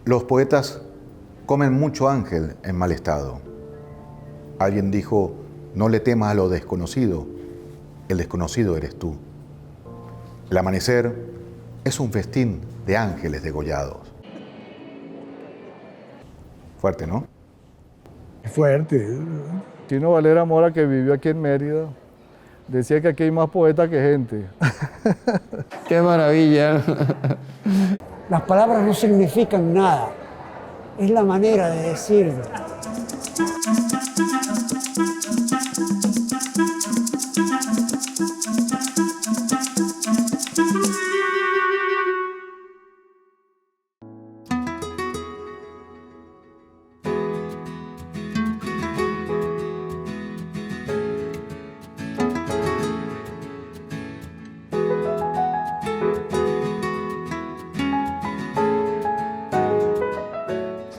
Los poetas comen mucho ángel en mal estado. Alguien dijo, no le temas a lo desconocido, el desconocido eres tú. El amanecer es un festín de ángeles degollados. Fuerte, ¿no? Fuerte. Chino Valera Mora, que vivió aquí en Mérida, decía que aquí hay más poetas que gente. ¡Qué maravilla! Las palabras no significan nada, es la manera de decirlo.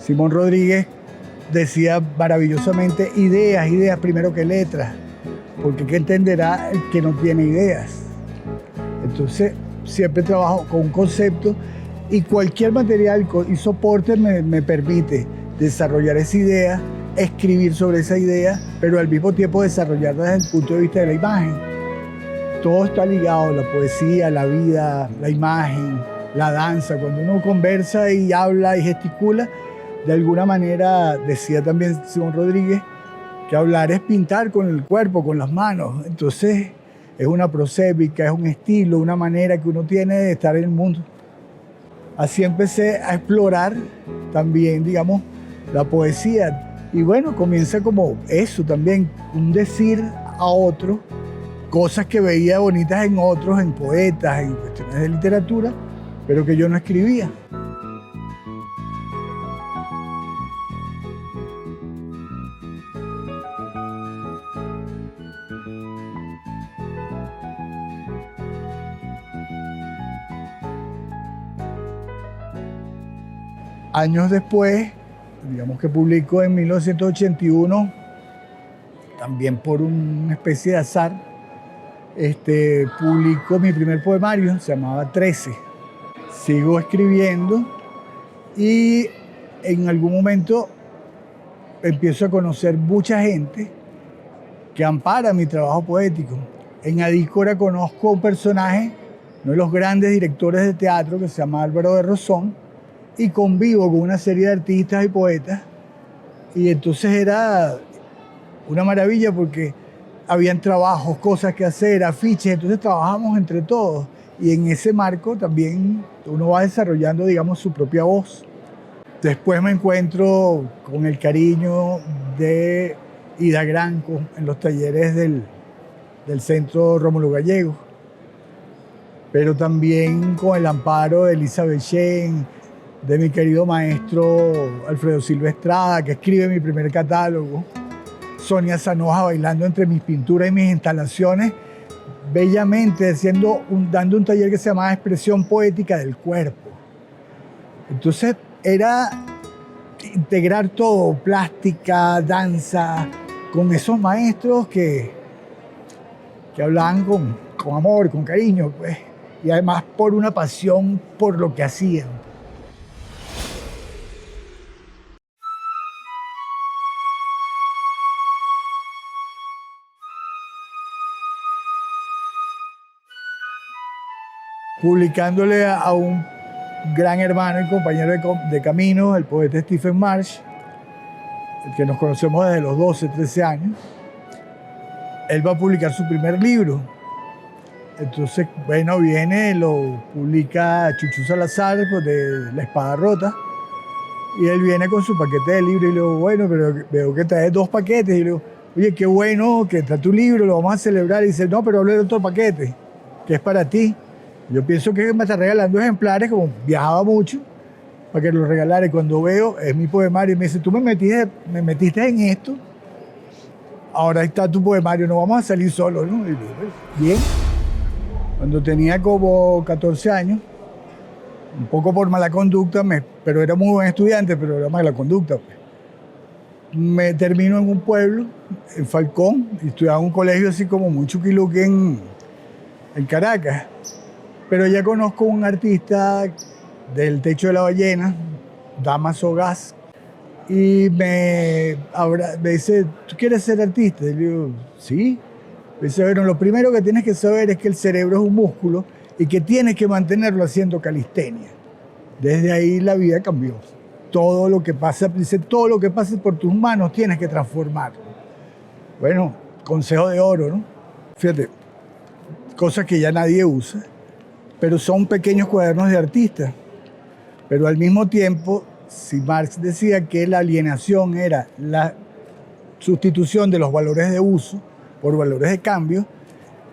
Simón Rodríguez decía maravillosamente ideas, ideas primero que letras, porque ¿qué entenderá el que no tiene ideas? Entonces siempre trabajo con un concepto y cualquier material y soporte me permite desarrollar esa idea, escribir sobre esa idea, pero al mismo tiempo desarrollarla desde el punto de vista de la imagen. Todo está ligado, la poesía, la vida, la imagen, la danza. Cuando uno conversa y habla y gesticula, de alguna manera, decía también Simón Rodríguez, que hablar es pintar con el cuerpo, con las manos. Entonces, es una prosépica, es un estilo, una manera que uno tiene de estar en el mundo. Así empecé a explorar también, digamos, la poesía. Y bueno, comienza como eso también, un decir a otro, cosas que veía bonitas en otros, en poetas, en cuestiones de literatura, pero que yo no escribía. Años después, digamos que publicó en 1981, también por una especie de azar, publicó mi primer poemario, se llamaba 13. Sigo escribiendo y en algún momento empiezo a conocer mucha gente que ampara mi trabajo poético. En Adícora conozco a un personaje, uno de los grandes directores de teatro, que se llama Álvaro de Rosón, y convivo con una serie de artistas y poetas. Y entonces era una maravilla porque habían trabajos, cosas que hacer, afiches, entonces trabajamos entre todos. Y en ese marco también uno va desarrollando, digamos, su propia voz. Después me encuentro con el cariño de Ida Granco en los talleres del Centro Rómulo Gallegos, pero también con el amparo de Elizabeth Shen, de mi querido maestro Alfredo Silva Estrada, que escribe mi primer catálogo, Sonia Zanoja bailando entre mis pinturas y mis instalaciones, bellamente dando un taller que se llamaba Expresión Poética del Cuerpo. Entonces era integrar todo, plástica, danza, con esos maestros que hablaban con amor, con cariño, pues, y además por una pasión por lo que hacían. Publicándole a un gran hermano y compañero de camino, el poeta Stephen Marsh, el que nos conocemos desde los 12, 13 años. Él va a publicar su primer libro. Entonces, bueno, viene, lo publica Chuchu Salazar, pues, de La Espada Rota, y él viene con su paquete de libros y le digo, bueno, pero veo que traes 2 paquetes. Y le digo, oye, qué bueno que está tu libro, lo vamos a celebrar. Y dice, no, pero hablé de otro paquete, que es para ti. Yo pienso que me está regalando ejemplares, como viajaba mucho, para que lo regalara. Y cuando veo, es mi poemario, y me dice, tú me metiste en esto, ahora está tu poemario, no vamos a salir solos, ¿no? Y yo, bien. Cuando tenía como 14 años, un poco por mala conducta, pero era muy buen estudiante, pero era mala conducta, pues. Me termino en un pueblo, en Falcón, y estudiaba en un colegio así como muy chuquiluque en Caracas. Pero ya conozco un artista del Techo de la Ballena, Damaso Gas, y me dice, ¿tú quieres ser artista? Y le digo, sí. Me dice, bueno, lo primero que tienes que saber es que el cerebro es un músculo y que tienes que mantenerlo haciendo calistenia. Desde ahí la vida cambió. Todo lo que pasa, dice, todo lo que pase por tus manos tienes que transformarlo. Bueno, consejo de oro, ¿no? Fíjate, cosas que ya nadie usa, pero son pequeños cuadernos de artista. Pero al mismo tiempo, si Marx decía que la alienación era la sustitución de los valores de uso por valores de cambio,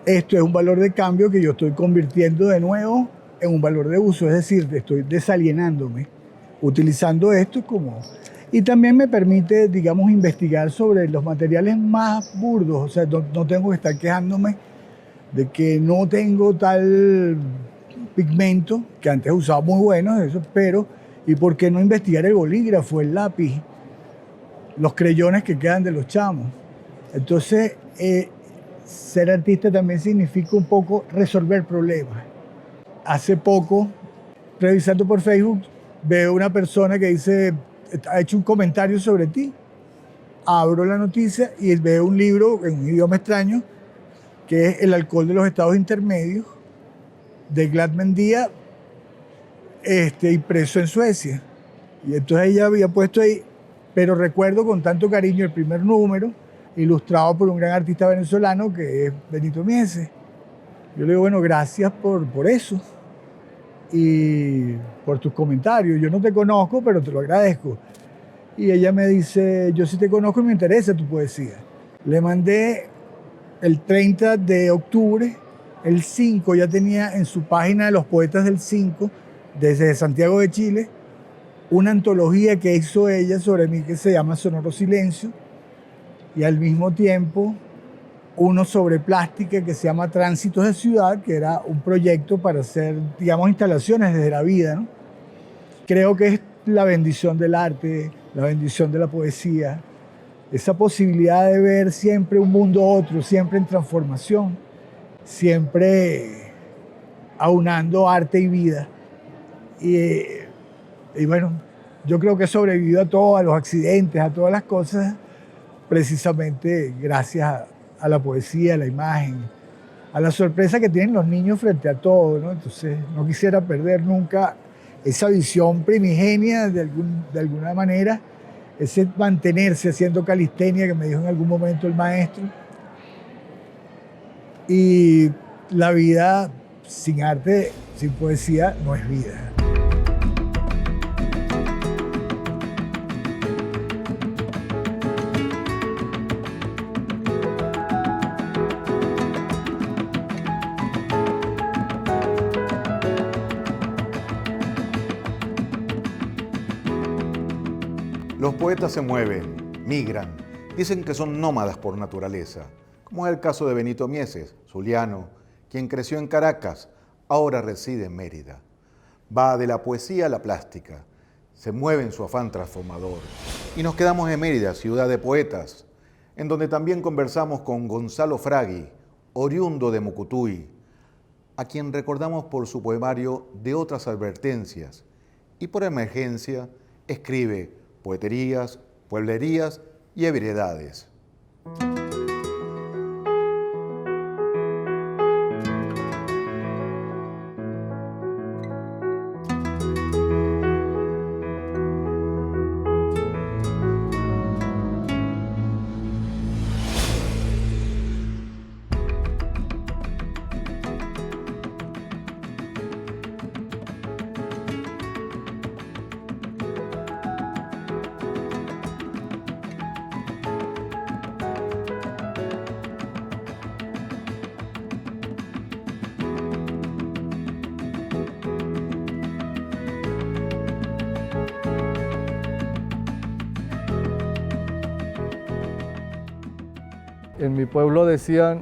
esto es un valor de cambio que yo estoy convirtiendo de nuevo en un valor de uso, es decir, estoy desalienándome, utilizando esto como... Y también me permite, digamos, investigar sobre los materiales más burdos, o sea, no tengo que estar quejándome de que no tengo tal pigmento, que antes usaba muy buenos, eso, pero ¿y por qué no investigar el bolígrafo, el lápiz, los creyones que quedan de los chamos? Entonces, ser artista también significa un poco resolver problemas. Hace poco, revisando por Facebook, veo una persona que dice, ha hecho un comentario sobre ti. Abro la noticia y veo un libro en un idioma extraño, que es El alcohol de los estados intermedios, de Gladman Díaz, impreso en Suecia. Y entonces ella había puesto ahí, pero recuerdo con tanto cariño el primer número, ilustrado por un gran artista venezolano que es Benito Mieses. Yo le digo, bueno, gracias por eso y por tus comentarios. Yo no te conozco, pero te lo agradezco. Y ella me dice, yo sí te conozco y me interesa tu poesía. Le mandé el 30 de octubre, el 5 ya tenía en su página de los poetas del 5, desde Santiago de Chile, una antología que hizo ella sobre mí que se llama Sonoro Silencio, y al mismo tiempo uno sobre plástica que se llama Tránsitos de Ciudad, que era un proyecto para hacer, digamos, instalaciones desde la vida, ¿no? Creo que es la bendición del arte, la bendición de la poesía, esa posibilidad de ver siempre un mundo otro, siempre en transformación, siempre aunando arte y vida. Y bueno, yo creo que he sobrevivido a todo, a los accidentes, a todas las cosas, precisamente gracias a la poesía, a la imagen, a la sorpresa que tienen los niños frente a todo, ¿no? Entonces, no quisiera perder nunca esa visión primigenia de alguna manera, ese mantenerse haciendo calistenia que me dijo en algún momento el maestro. Y la vida sin arte, sin poesía, no es vida. Los poetas se mueven, migran, dicen que son nómadas por naturaleza, como es el caso de Benito Mieses, zuliano, quien creció en Caracas, ahora reside en Mérida. Va de la poesía a la plástica, se mueve en su afán transformador. Y nos quedamos en Mérida, ciudad de poetas, en donde también conversamos con Gonzalo Fragui, oriundo de Mucutuy, a quien recordamos por su poemario De otras advertencias, y por emergencia escribe poeterías, pueblerías y ebriedades. En mi pueblo decían,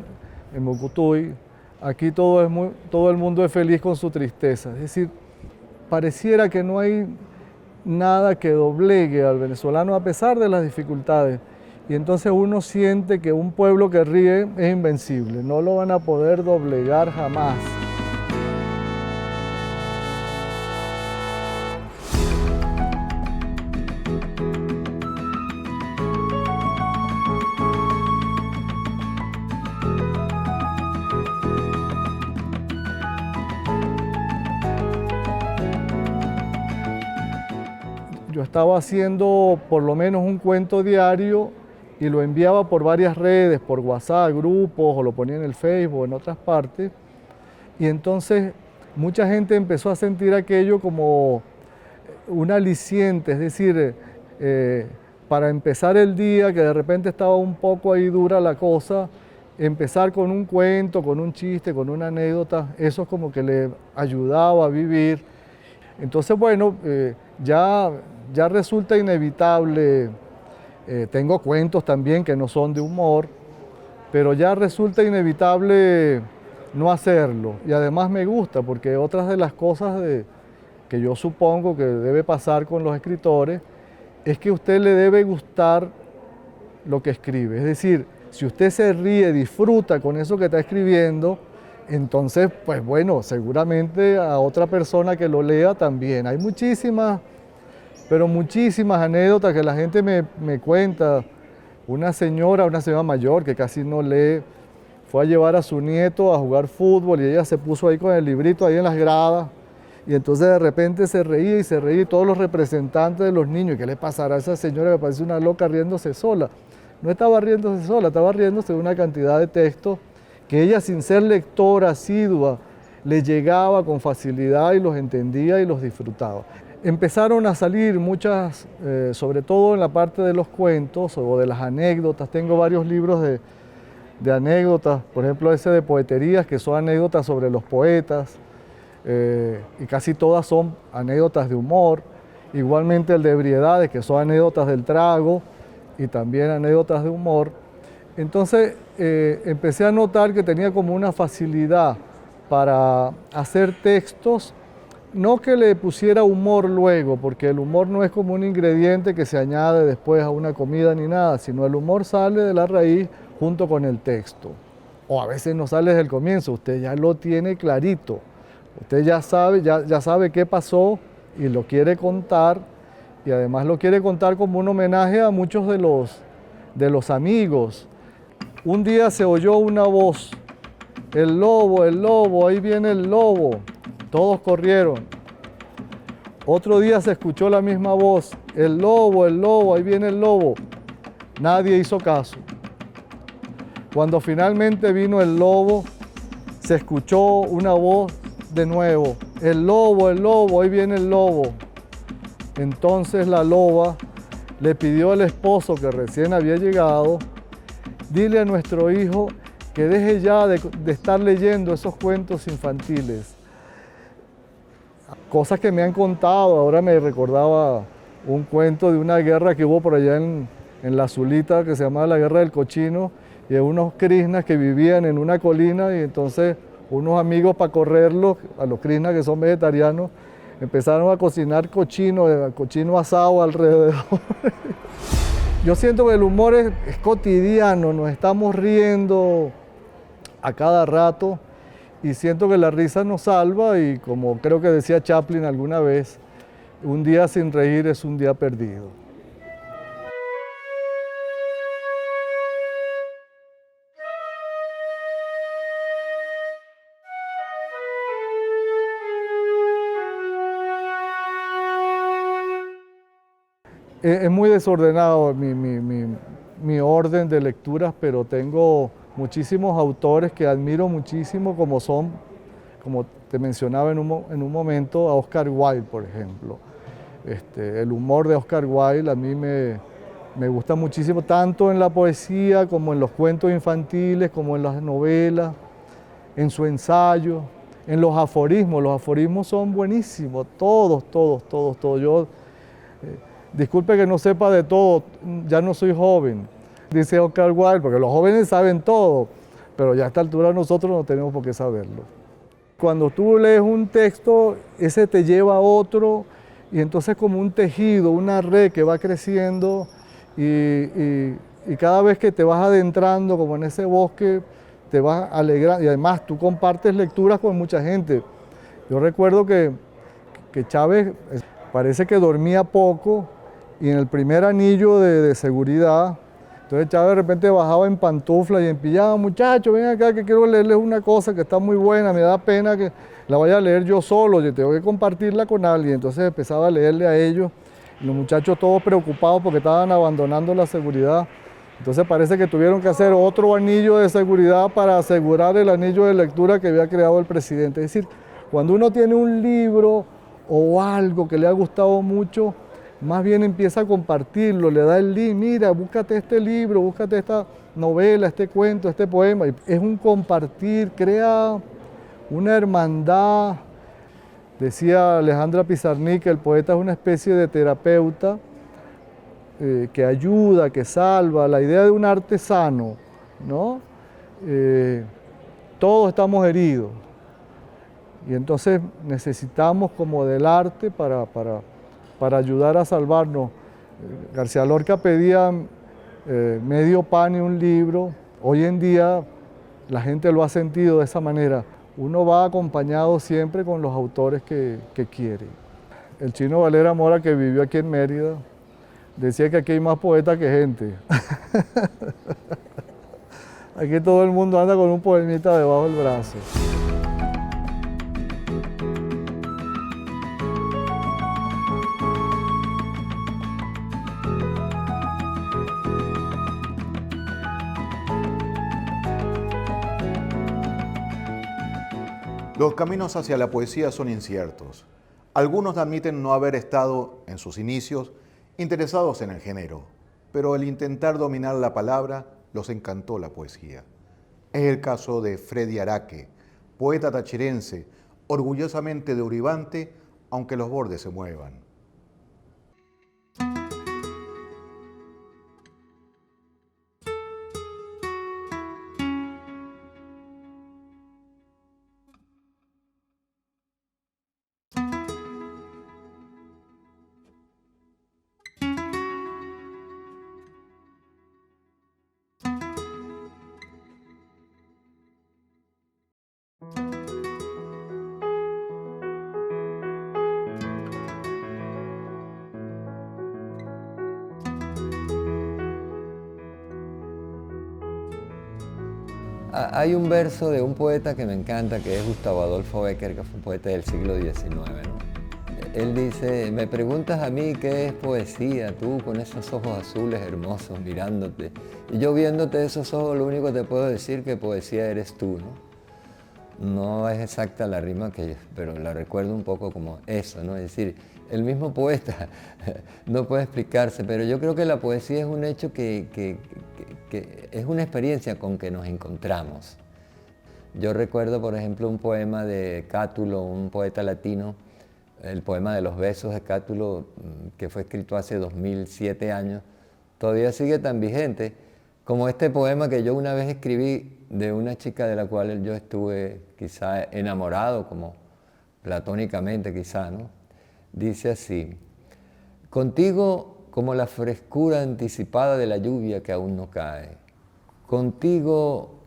en Mucutuy, aquí todo el mundo es feliz con su tristeza. Es decir, pareciera que no hay nada que doblegue al venezolano a pesar de las dificultades. Y entonces uno siente que un pueblo que ríe es invencible, no lo van a poder doblegar jamás. yo estaba haciendo por lo menos un cuento diario y lo enviaba por varias redes, por WhatsApp, grupos, o lo ponía en el Facebook, en otras partes. Y entonces mucha gente empezó a sentir aquello como un aliciente, es decir, para empezar el día, que de repente estaba un poco ahí dura la cosa, empezar con un cuento, con un chiste, con una anécdota, eso es como que le ayudaba a vivir. Entonces, bueno, ya resulta inevitable, tengo cuentos también que no son de humor, pero ya resulta inevitable no hacerlo. Y además me gusta, porque otras de las cosas que yo supongo que debe pasar con los escritores es que a usted le debe gustar lo que escribe. Es decir, si usted se ríe, disfruta con eso que está escribiendo, entonces, pues bueno, seguramente a otra persona que lo lea también. Hay muchísimas, pero muchísimas anécdotas que la gente me cuenta. Una señora mayor que casi no lee, fue a llevar a su nieto a jugar fútbol y ella se puso ahí con el librito ahí en las gradas. Y entonces de repente se reía y todos los representantes de los niños. ¿Qué le pasará a esa señora que parece una loca riéndose sola? No estaba riéndose sola, estaba riéndose de una cantidad de textos que ella, sin ser lectora asidua, le llegaba con facilidad y los entendía y los disfrutaba. Empezaron a salir muchas, sobre todo en la parte de los cuentos o de las anécdotas. Tengo varios libros de anécdotas, por ejemplo ese de poeterías, que son anécdotas sobre los poetas. Y casi todas son anécdotas de humor, igualmente el de ebriedades, que son anécdotas del trago y también anécdotas de humor. Entonces empecé a notar que tenía como una facilidad para hacer textos, no que le pusiera humor luego, porque el humor no es como un ingrediente que se añade después a una comida ni nada, sino el humor sale de la raíz junto con el texto. O a veces no sale desde el comienzo, usted ya lo tiene clarito. Usted ya sabe qué pasó y lo quiere contar, y además lo quiere contar como un homenaje a muchos de los amigos. Un día se oyó una voz, el lobo, ahí viene el lobo. Todos corrieron. Otro día se escuchó la misma voz, el lobo, ahí viene el lobo. Nadie hizo caso. Cuando finalmente vino el lobo, se escuchó una voz de nuevo, el lobo, ahí viene el lobo. Entonces la loba le pidió al esposo que recién había llegado, dile a nuestro hijo que deje ya de estar leyendo esos cuentos infantiles. Cosas que me han contado, ahora me recordaba un cuento de una guerra que hubo por allá en la Zulita, que se llamaba la Guerra del Cochino, y de unos krishnas que vivían en una colina, y entonces unos amigos, para correrlos, a los krishnas que son vegetarianos, empezaron a cocinar cochino asado alrededor. Yo siento que el humor es cotidiano, nos estamos riendo a cada rato y siento que la risa nos salva, y como creo que decía Chaplin alguna vez, un día sin reír es un día perdido. Es muy desordenado mi orden de lecturas, pero tengo muchísimos autores que admiro muchísimo, como te mencionaba en un momento, a Oscar Wilde, por ejemplo. El humor de Oscar Wilde a mí me gusta muchísimo, tanto en la poesía como en los cuentos infantiles, como en las novelas, en su ensayo, en los aforismos. Los aforismos son buenísimos, todos. Yo, disculpe que no sepa de todo, ya no soy joven, dice Oscar Wilde, porque los jóvenes saben todo, pero ya a esta altura nosotros no tenemos por qué saberlo. Cuando tú lees un texto, ese te lleva a otro, y entonces como un tejido, una red que va creciendo, y cada vez que te vas adentrando como en ese bosque, te vas alegrando, y además tú compartes lecturas con mucha gente. Yo recuerdo que Chávez parece que dormía poco, y en el primer anillo de seguridad, entonces Chávez de repente bajaba en pantuflas y en pijama, muchachos, ven acá que quiero leerles una cosa que está muy buena, me da pena que la vaya a leer yo solo, yo tengo que compartirla con alguien. Entonces empezaba a leerle a ellos, Los muchachos todos preocupados porque estaban abandonando la seguridad. Entonces parece que tuvieron que hacer otro anillo de seguridad para asegurar el anillo de lectura que había creado el presidente. Es decir, cuando uno tiene un libro o algo que le ha gustado mucho, más bien empieza a compartirlo, le da el link, mira, búscate este libro, búscate esta novela, este cuento, este poema. Es un compartir, crea una hermandad. Decía Alejandra Pizarnik que el poeta es una especie de terapeuta que ayuda, que salva, la idea de un arte sano, ¿no? Todos estamos heridos y entonces necesitamos como del arte para ayudar a salvarnos. García Lorca pedía medio pan y un libro. Hoy en día la gente lo ha sentido de esa manera. Uno va acompañado siempre con los autores que quiere. El Chino Valera Mora, que vivió aquí en Mérida, decía que aquí hay más poetas que gente. Aquí todo el mundo anda con un poemita debajo del brazo. Los caminos hacia la poesía son inciertos. Algunos admiten no haber estado, en sus inicios, interesados en el género, pero al intentar dominar la palabra, los encantó la poesía. Es el caso de Freddy Araque, poeta tachirense, orgullosamente de Uribante, aunque los bordes se muevan. Hay un verso de un poeta que me encanta, que es Gustavo Adolfo Bécquer, que fue un poeta del siglo XIX, ¿no? Él dice, me preguntas a mí qué es poesía, tú con esos ojos azules hermosos mirándote. Y yo viéndote esos ojos, lo único que te puedo decir que poesía eres tú, ¿no? No es exacta la rima, pero la recuerdo un poco como eso, ¿no? Es decir, el mismo poeta no puede explicarse, pero yo creo que la poesía es un hecho que es una experiencia con que nos encontramos. Yo recuerdo, por ejemplo, un poema de Cátulo, un poeta latino, el poema de los besos de Cátulo, que fue escrito hace 2007 años, todavía sigue tan vigente como este poema que yo una vez escribí de una chica de la cual yo estuve quizá enamorado, como platónicamente quizá, ¿no? Dice así, contigo como la frescura anticipada de la lluvia que aún no cae, contigo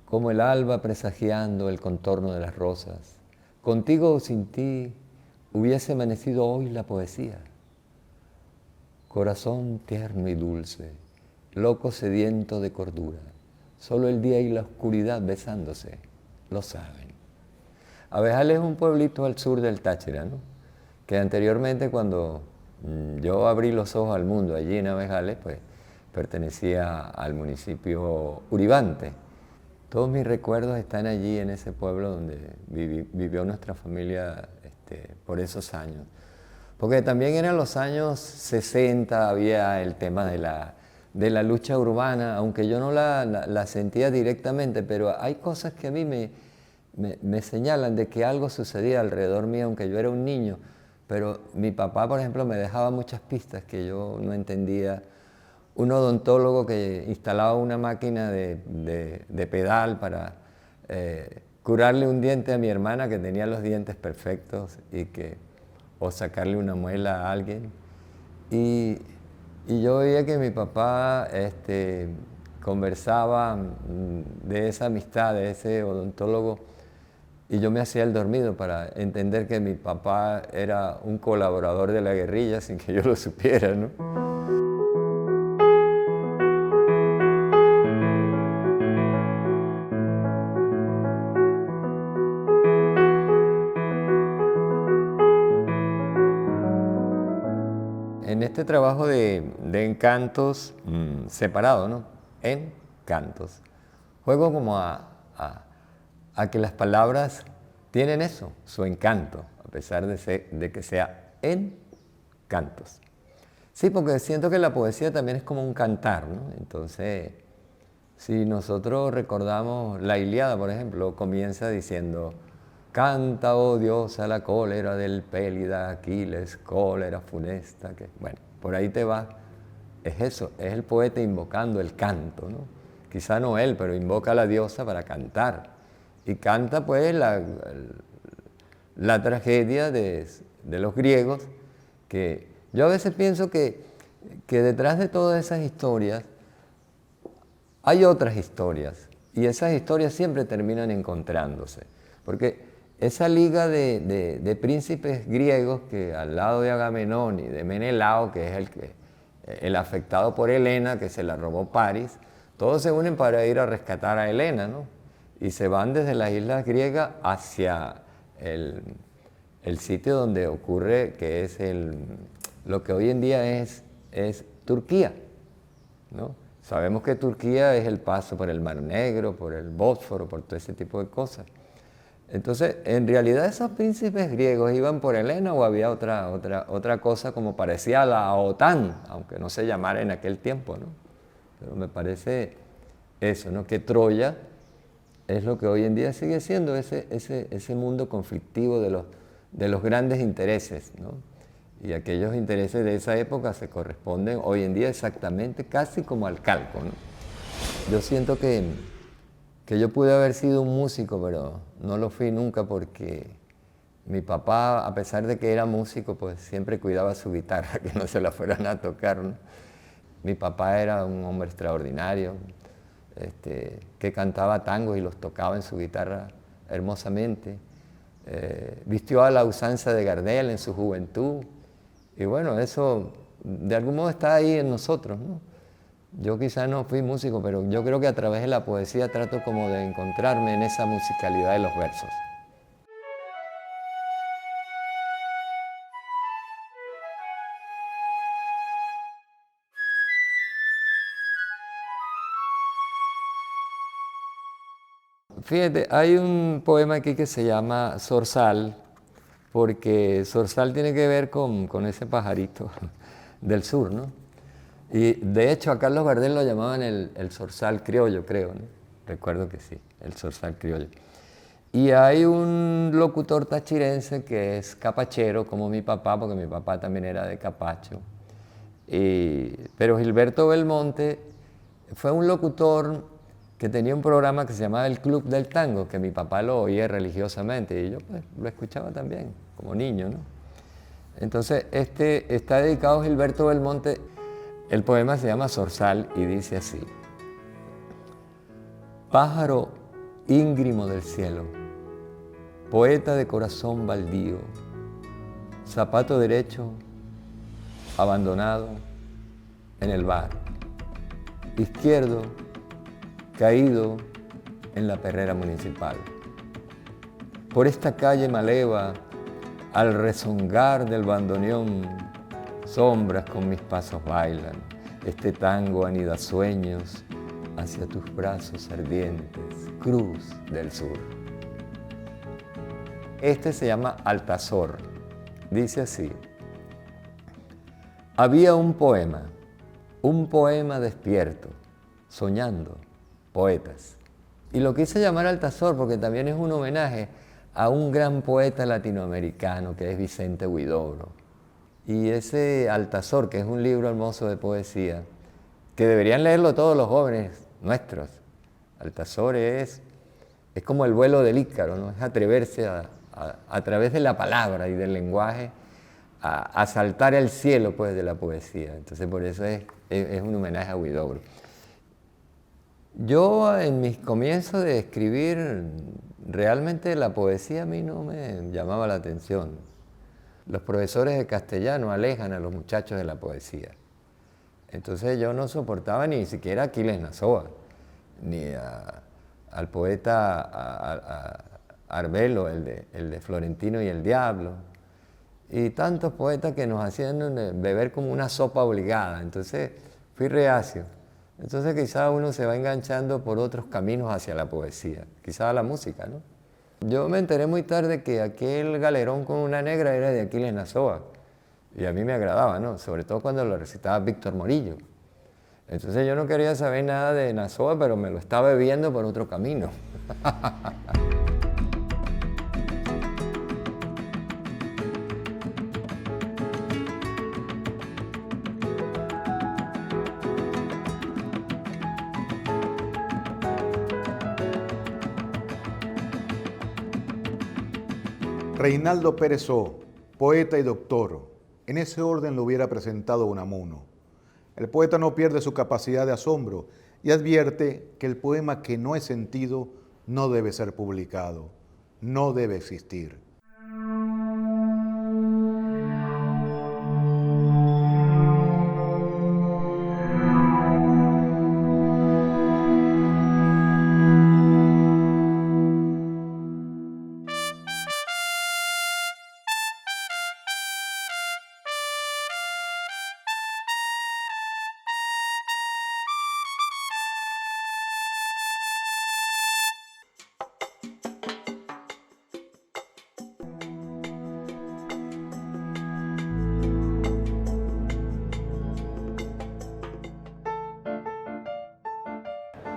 como el alba presagiando el contorno de las rosas, contigo o sin ti hubiese amanecido hoy la poesía. Corazón tierno y dulce, loco sediento de cordura, solo el día y la oscuridad besándose, lo saben. Abejales es un pueblito al sur del Táchira, ¿no? Que anteriormente cuando yo abrí los ojos al mundo allí en Abejales, pues pertenecía al municipio Uribante. Todos mis recuerdos están allí en ese pueblo donde vivió nuestra familia por esos años. Porque también eran los años 60, había el tema de la lucha urbana, aunque yo no la sentía directamente, pero hay cosas que a mí me señalan de que algo sucedía alrededor mío, aunque yo era un niño. Pero mi papá, por ejemplo, me dejaba muchas pistas que yo no entendía. Un odontólogo que instalaba una máquina de pedal para curarle un diente a mi hermana que tenía los dientes perfectos o sacarle una muela a alguien. Y yo veía que mi papá conversaba de esa amistad, de ese odontólogo, y yo me hacía el dormido para entender que mi papá era un colaborador de la guerrilla sin que yo lo supiera, ¿no? en este trabajo de encantos separado, ¿no? Encantos. Juego como a que las palabras tienen eso, su encanto, a pesar de que sea encantos. Sí, porque siento que la poesía también es como un cantar, ¿no? Entonces, si nosotros recordamos la Ilíada, por ejemplo, comienza diciendo: canta, oh diosa, la cólera del Pélida Aquiles, cólera funesta. Que, bueno, por ahí te va. Es eso, es el poeta invocando el canto, ¿no? Quizá no él, pero invoca a la diosa para cantar. Y canta pues la tragedia de los griegos, que yo a veces pienso que detrás de todas esas historias hay otras historias, y esas historias siempre terminan encontrándose, porque esa liga de príncipes griegos que al lado de Agamenón y de Menelao, que es el afectado por Helena, que se la robó París, todos se unen para ir a rescatar a Helena, ¿no? Y se van desde las islas griegas hacia el sitio donde ocurre, que es lo que hoy en día es Turquía, ¿no? Sabemos que Turquía es el paso por el Mar Negro, por el Bósforo, por todo ese tipo de cosas. Entonces, en realidad esos príncipes griegos iban por Helena, o había otra cosa como parecía a la OTAN, aunque no se llamara en aquel tiempo, ¿no? Pero me parece eso, ¿no? Que Troya es lo que hoy en día sigue siendo ese mundo conflictivo de los grandes intereses, ¿no? Y aquellos intereses de esa época se corresponden hoy en día exactamente casi como al calco, ¿no? Yo siento que yo pude haber sido un músico, pero no lo fui nunca, porque mi papá, a pesar de que era músico, pues siempre cuidaba su guitarra, que no se la fueran a tocar, ¿no? Mi papá era un hombre extraordinario, que cantaba tangos y los tocaba en su guitarra hermosamente. Vistió a la usanza de Gardel en su juventud, y bueno, eso de algún modo está ahí en nosotros, ¿no? Yo quizás no fui músico, pero yo creo que a través de la poesía trato como de encontrarme en esa musicalidad de los versos. Fíjate, hay un poema aquí que se llama Zorzal, porque Zorzal tiene que ver con ese pajarito del sur, ¿no? Y de hecho a Carlos Gardel lo llamaban el Zorzal criollo, creo, ¿no? Recuerdo que sí, el Zorzal criollo. Y hay un locutor tachirense que es capachero, como mi papá, porque mi papá también era de Capacho. Pero Gilberto Belmonte fue un locutor que tenía un programa que se llamaba El Club del Tango, que mi papá lo oía religiosamente, y yo pues lo escuchaba también, como niño, ¿no? Entonces, está dedicado a Gilberto Belmonte. El poema se llama Zorzal y dice así: pájaro íngrimo del cielo, poeta de corazón baldío, zapato derecho, abandonado en el bar, izquierdo, caído en la perrera municipal. Por esta calle maleva, al rezongar del bandoneón, sombras con mis pasos bailan, este tango anida sueños hacia tus brazos ardientes, cruz del sur. Este se llama Altazor. Dice así: había un poema despierto, soñando, poetas. Y lo quise llamar Altazor porque también es un homenaje a un gran poeta latinoamericano que es Vicente Huidobro. Y ese Altazor, que es un libro hermoso de poesía, que deberían leerlo todos los jóvenes nuestros. Altazor es como el vuelo del Ícaro, ¿no? Es atreverse a través de la palabra y del lenguaje a saltar al cielo, pues, de la poesía. Entonces por eso es un homenaje a Huidobro. Yo en mis comienzos de escribir, realmente la poesía a mí no me llamaba la atención. Los profesores de castellano alejan a los muchachos de la poesía. Entonces yo no soportaba ni siquiera a Aquiles Nazoa, ni al poeta Arbelo, el de Florentino y el Diablo. y tantos poetas que nos hacían beber como una sopa obligada. Entonces fui reacio. Entonces quizá uno se va enganchando por otros caminos hacia la poesía, quizá la música, ¿no? Yo me enteré muy tarde que aquel galerón con una negra era de Aquiles Nazoa, y a mí me agradaba, ¿no? Sobre todo cuando lo recitaba Víctor Morillo. Entonces yo no quería saber nada de Nazoa, pero me lo estaba bebiendo por otro camino. Reinaldo Pérez O, poeta y doctor, en ese orden lo hubiera presentado Unamuno. El poeta no pierde su capacidad de asombro y advierte que el poema que no es sentido no debe ser publicado, no debe existir.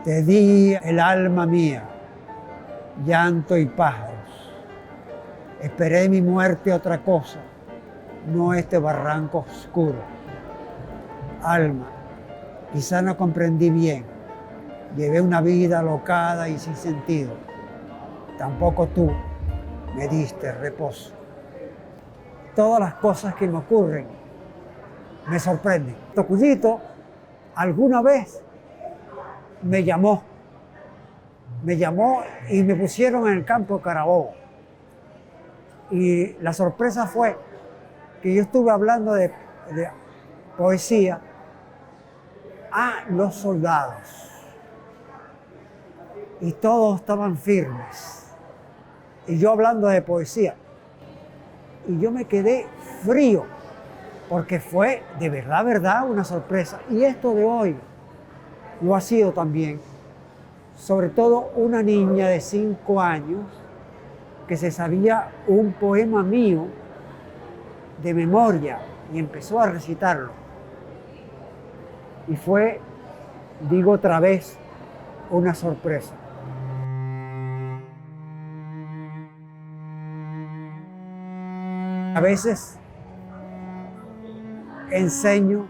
Te di el alma mía, llanto y pájaros. Esperé mi muerte otra cosa, no este barranco oscuro. Alma, quizá no comprendí bien, llevé una vida alocada y sin sentido. Tampoco tú me diste reposo. Todas las cosas que me ocurren me sorprenden. Tocudito alguna vez me llamó y me pusieron en el campo de Carabobo. Y la sorpresa fue que yo estuve hablando de poesía a los soldados. Y todos estaban firmes. Y yo hablando de poesía. Y yo me quedé frío, porque fue de verdad una sorpresa. Y esto de hoy lo ha sido también, sobre todo una niña de 5 años que se sabía un poema mío de memoria y empezó a recitarlo. Y fue, digo otra vez, una sorpresa. A veces enseño,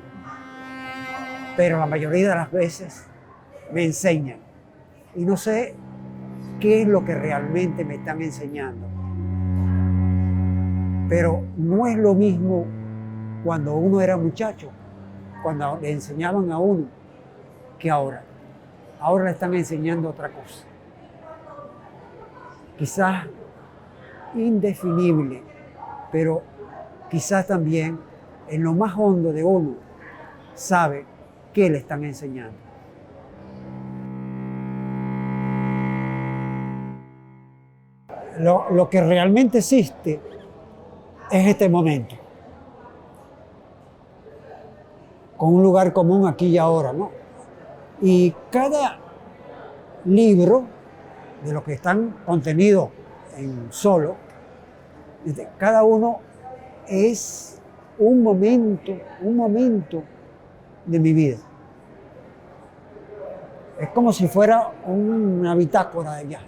pero la mayoría de las veces me enseñan. Y no sé qué es lo que realmente me están enseñando. Pero no es lo mismo cuando uno era muchacho, cuando le enseñaban a uno, que ahora. Ahora le están enseñando otra cosa. Quizás indefinible, pero quizás también en lo más hondo de uno sabe qué le están enseñando. Lo que realmente existe es este momento, con un lugar común aquí y ahora, ¿no? Y cada libro de los que están contenidos en solo, cada uno es un momento de mi vida. Es como si fuera una bitácora de viaje.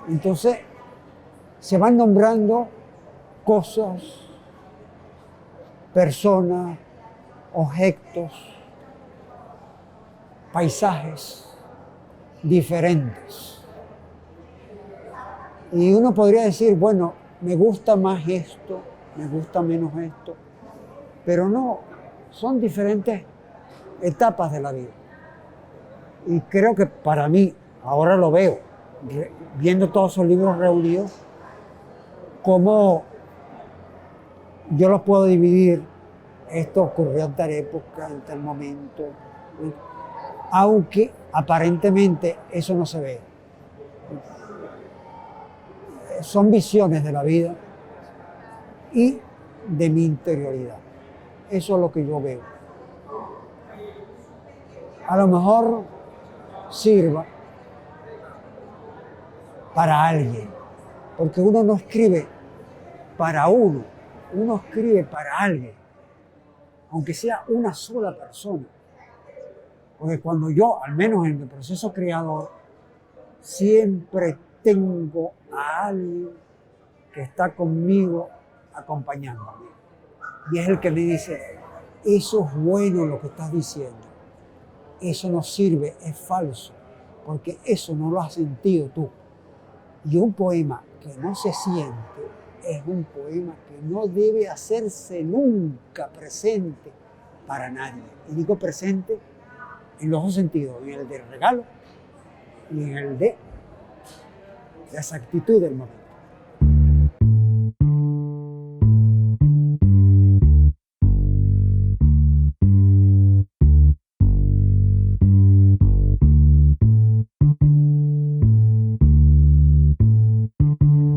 Entonces, se van nombrando cosas, personas, objetos, paisajes diferentes. Y uno podría decir, bueno, me gusta más esto, me gusta menos esto, pero no, son diferentes etapas de la vida. Y creo que para mí, ahora lo veo, viendo todos esos libros reunidos, cómo yo los puedo dividir. Esto ocurrió en tal época, en tal momento, aunque aparentemente eso no se ve. Son visiones de la vida y de mi interioridad. Eso es lo que yo veo. A lo mejor sirva para alguien, porque uno no escribe para uno escribe para alguien, aunque sea una sola persona. Porque cuando yo, al menos en el proceso creador, siempre tengo a alguien que está conmigo acompañándome. Y es el que me dice, eso es bueno lo que estás diciendo, eso no sirve, es falso, porque eso no lo has sentido tú. Y un poema que no se siente es un poema que no debe hacerse nunca presente para nadie. Y digo presente en los dos sentidos, en el del regalo y en el de la exactitud del momento.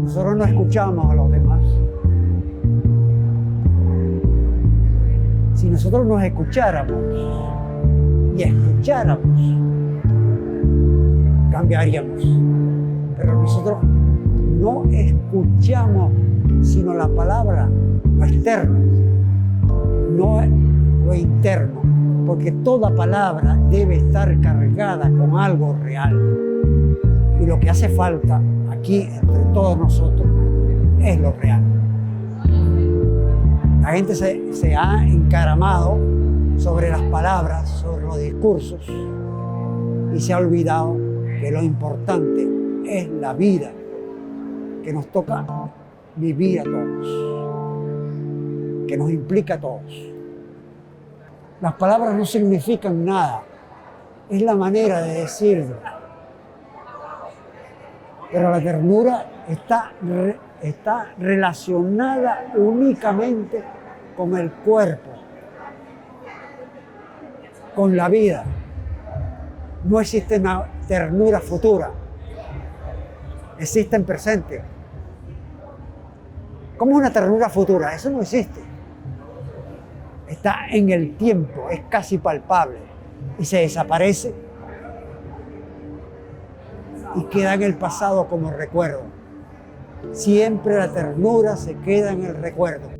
Nosotros no escuchamos a los demás. Si nosotros nos escucháramos y escucháramos, cambiaríamos. Pero nosotros no escuchamos sino la palabra, lo externo, no lo interno, porque toda palabra debe estar cargada con algo real. Y lo que hace falta aquí entre todos nosotros es lo real. La gente se ha encaramado sobre las palabras, sobre los discursos y se ha olvidado que lo importante es la vida que nos toca vivir a todos, que nos implica a todos. Las palabras no significan nada, es la manera de decirlo. Pero la ternura está relacionada únicamente con el cuerpo, con la vida. No existe una ternura futura, existe en presente. ¿Cómo es una ternura futura? Eso no existe. Está en el tiempo, es casi palpable y se desaparece y queda en el pasado como recuerdo. Siempre la ternura se queda en el recuerdo.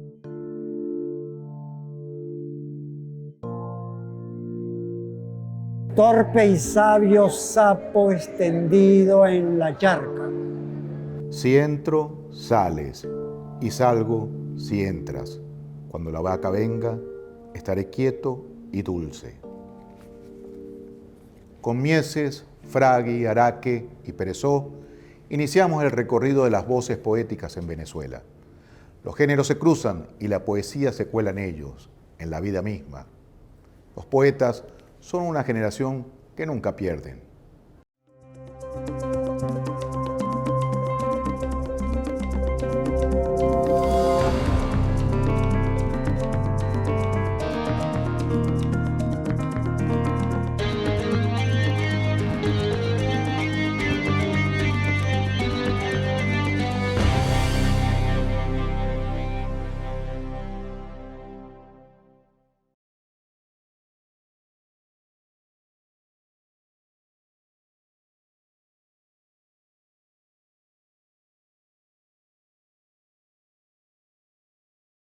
Torpe y sabio sapo extendido en la charca. Si entro, sales, y salgo, si entras. Cuando la vaca venga, estaré quieto y dulce. Con Mieses, Fragui, Araque y Perezó, iniciamos el recorrido de las voces poéticas en Venezuela. Los géneros se cruzan y la poesía se cuela en ellos, en la vida misma. Los poetas son una generación que nunca pierden.